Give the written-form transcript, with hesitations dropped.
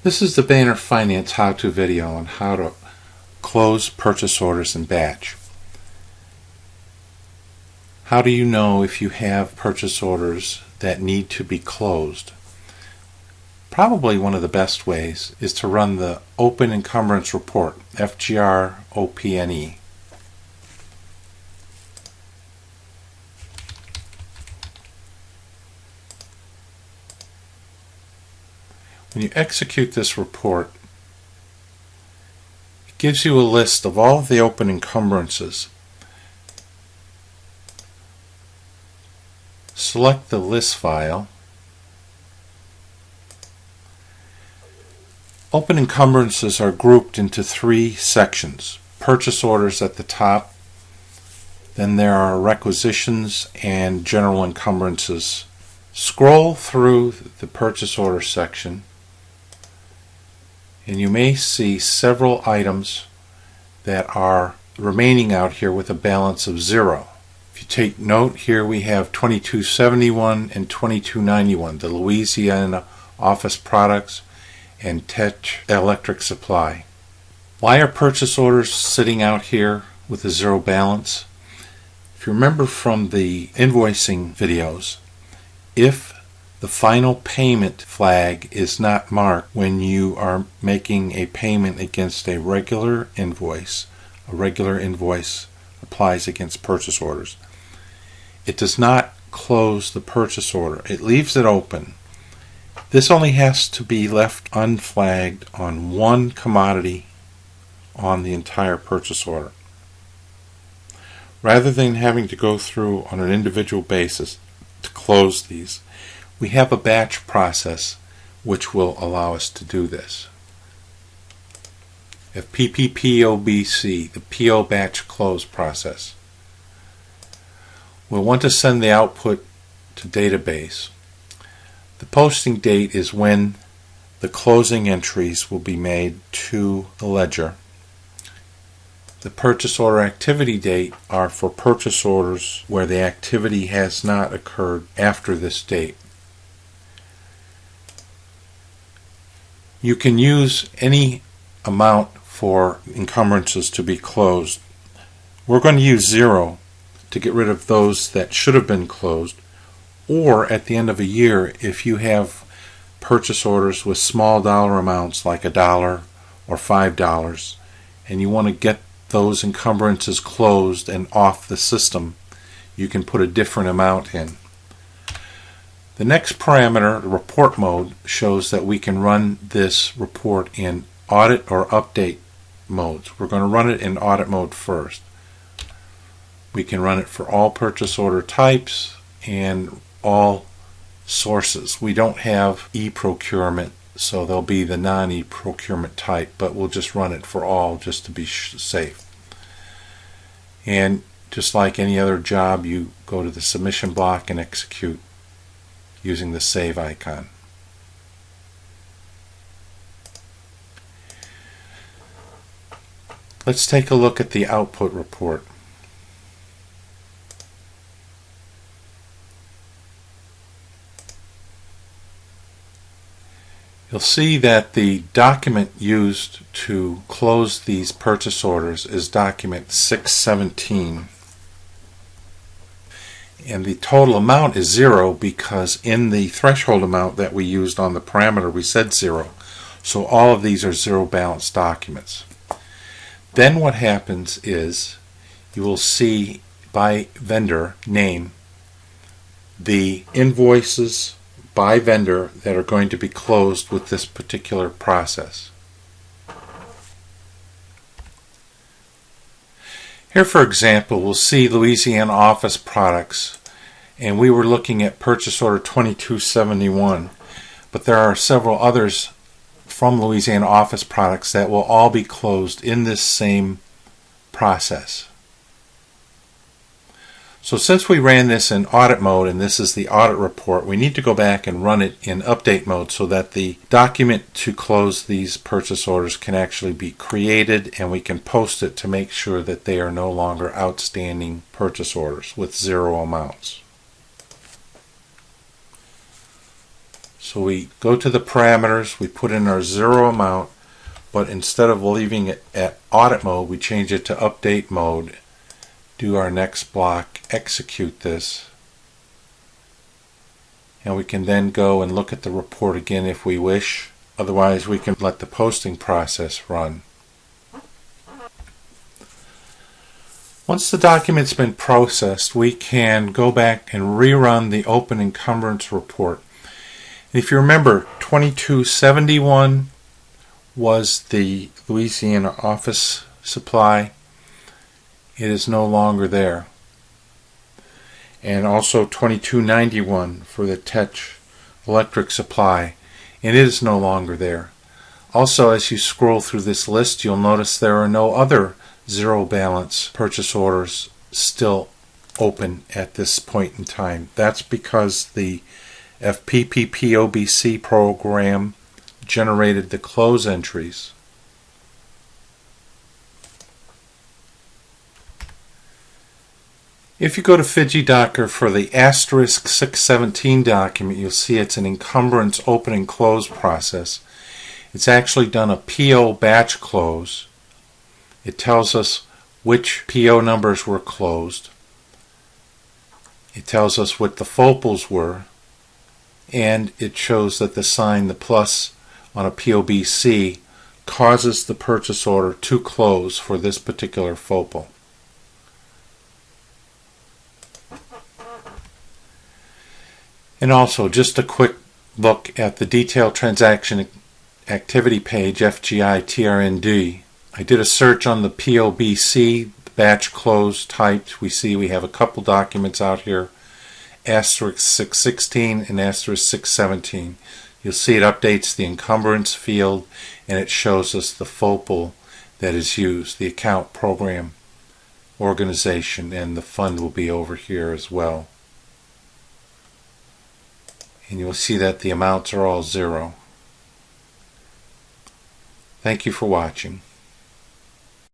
This is the Banner Finance how-to video on how to close purchase orders in batch. How do you know if you have purchase orders that need to be closed? Probably one of the best ways is to run the Open Encumbrance Report, FGR-OPNE. When you execute this report, it gives you a list of all of the open encumbrances. Select the list file. Open encumbrances are grouped into three sections. Purchase orders at the top, then there are requisitions and general encumbrances. Scroll through the purchase order section and you may see several items that are remaining out here with a balance of 0. If you take note, here we have 2271 and 2291, the Louisiana Office Products and Tech Electric Supply. Why are purchase orders sitting out here with a 0 balance? If you remember from the invoicing videos, if the final payment flag is not marked when you are making a payment against a regular invoice applies against purchase orders. It does not close the purchase order. It leaves it open. This only has to be left unflagged on one commodity on the entire purchase order. Rather than having to go through on an individual basis to close these, we have a batch process which will allow us to do this. If PPPOBC, the PO batch close process. We'll want to send the output to database. The posting date is when the closing entries will be made to the ledger. The purchase order activity date are for purchase orders where the activity has not occurred after this date. You can use any amount for encumbrances to be closed. We're going to use 0 to get rid of those that should have been closed, or at the end of a year if you have purchase orders with small dollar amounts like $1 or $5 and you want to get those encumbrances closed and off the system, you can put a different amount in. The next parameter, the report mode, shows that we can run this report in audit or update modes. We're going to run it in audit mode first. We can run it for all purchase order types and all sources. We don't have e-procurement, so there'll be the non-e-procurement type, but we'll just run it for all just to be safe. And just like any other job, you go to the submission block and execute using the save icon. Let's take a look at the output report. You'll see that the document used to close these purchase orders is document 617. And the total amount is 0 because in the threshold amount that we used on the parameter we said 0. So all of these are 0 balance documents. Then what happens is you will see by vendor name the invoices by vendor that are going to be closed with this particular process. Here, for example, we'll see Louisiana Office Products, and we were looking at purchase order 2271, but there are several others from Louisiana Office Products that will all be closed in this same process. So since we ran this in audit mode and this is the audit report, we need to go back and run it in update mode so that the document to close these purchase orders can actually be created and we can post it to make sure that they are no longer outstanding purchase orders with 0 amounts. So we go to the parameters, we put in our zero amount, but instead of leaving it at audit mode, we change it to update mode. Do our next block, execute this, and we can then go and look at the report again if we wish. Otherwise, we can let the posting process run. Once the document's been processed, we can go back and rerun the open encumbrance report. And if you remember, 2271 was the Louisiana office supply. It is no longer there. And also 2291 for the Tech electric supply, and it is no longer there. Also, as you scroll through this list, you'll notice there are no other zero balance purchase orders still open at this point in time. That's because the FPPPOBC program generated the close entries. If you go to FijiDocker for the asterisk 617 document, you'll see it's an encumbrance open and close process. It's actually done a PO batch close. It tells us which PO numbers were closed. It tells us what the fopals were, and it shows that the sign, the plus on a POBC, causes the purchase order to close for this particular fopal. And also, just a quick look at the detailed transaction activity page, FGI TRND. I did a search on the POBC, batch close typed. We see we have a couple documents out here, asterisk 616 and asterisk 617. You'll see it updates the encumbrance field, and it shows us the fopal that is used, the account, program, organization, and the fund will be over here as well. And you'll see that the amounts are all zero. Thank you for watching.